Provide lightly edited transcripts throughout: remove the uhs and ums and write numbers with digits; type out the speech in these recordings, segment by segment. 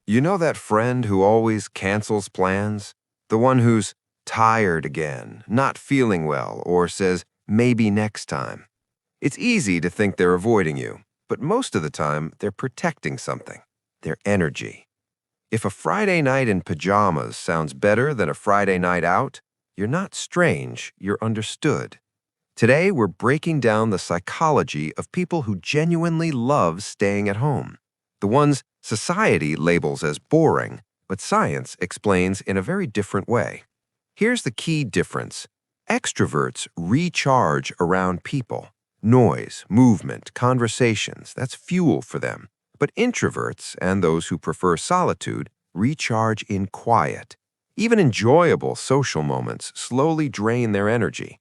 You know that friend who always cancels plans? The one who's tired again, not feeling well, or says, maybe next time. It's easy to think they're avoiding you, but most of the time, they're protecting something, their energy. If a Friday night in pajamas sounds better than a Friday night out, you're not strange, you're understood. Today, we're breaking down the psychology of people who genuinely love staying at home. The ones society labels as boring, but science explains in a very different way. Here's the key difference. Extroverts recharge around people. Noise, movement, conversations, that's fuel for them. But introverts, and those who prefer solitude, recharge in quiet. Even enjoyable social moments slowly drain their energy.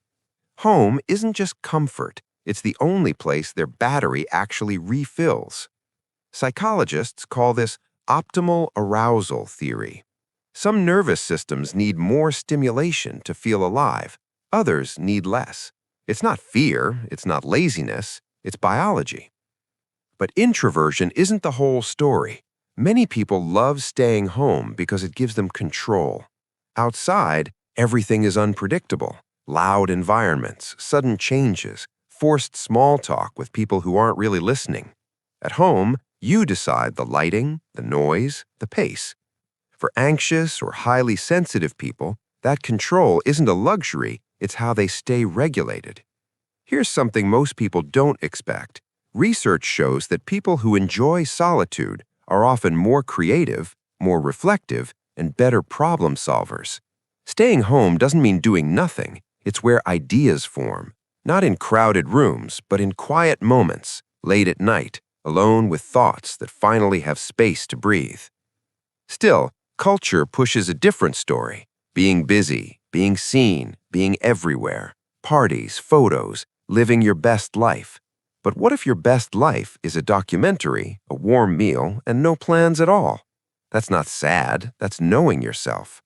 Home isn't just comfort, it's the only place their battery actually refills. Psychologists call this optimal arousal theory. Some nervous systems need more stimulation to feel alive, others need less. It's not fear, it's not laziness, it's biology. But introversion isn't the whole story. Many people love staying home because it gives them control. Outside, everything is unpredictable. Loud environments, sudden changes, forced small talk with people who aren't really listening. At home, you decide the lighting, the noise, the pace. For anxious or highly sensitive people, that control isn't a luxury, it's how they stay regulated. Here's something most people don't expect. Research shows that people who enjoy solitude are often more creative, more reflective, and better problem solvers. Staying home doesn't mean doing nothing. It's where ideas form, not in crowded rooms, but in quiet moments, late at night, alone with thoughts that finally have space to breathe. Still, culture pushes a different story. Being busy, being seen, being everywhere. Parties, photos, living your best life. But what if your best life is a documentary, a warm meal, and no plans at all? That's not sad, that's knowing yourself.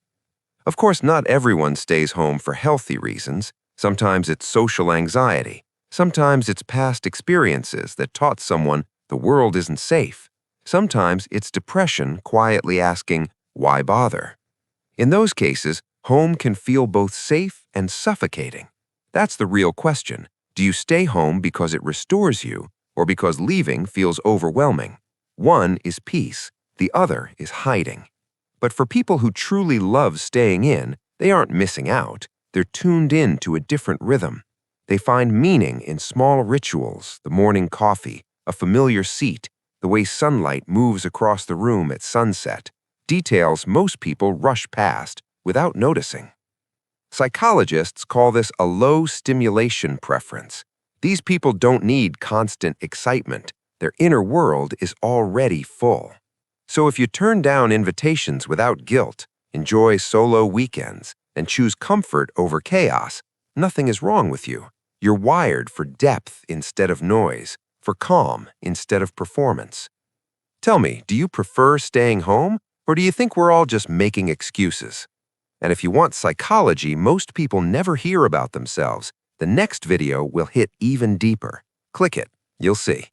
Of course, not everyone stays home for healthy reasons. Sometimes it's social anxiety. Sometimes it's past experiences that taught someone the world isn't safe. Sometimes it's depression quietly asking, why bother? In those cases, home can feel both safe and suffocating. That's the real question. Do you stay home because it restores you, or because leaving feels overwhelming? One is peace, the other is hiding. But for people who truly love staying in, they aren't missing out. They're tuned in to a different rhythm. They find meaning in small rituals, the morning coffee, a familiar seat, the way sunlight moves across the room at sunset, details most people rush past without noticing. Psychologists call this a low-stimulation preference. These people don't need constant excitement. Their inner world is already full. So if you turn down invitations without guilt, enjoy solo weekends, and choose comfort over chaos, nothing is wrong with you. You're wired for depth instead of noise, for calm instead of performance. Tell me, do you prefer staying home, or do you think we're all just making excuses? And if you want psychology most people never hear about themselves, the next video will hit even deeper. Click it, you'll see.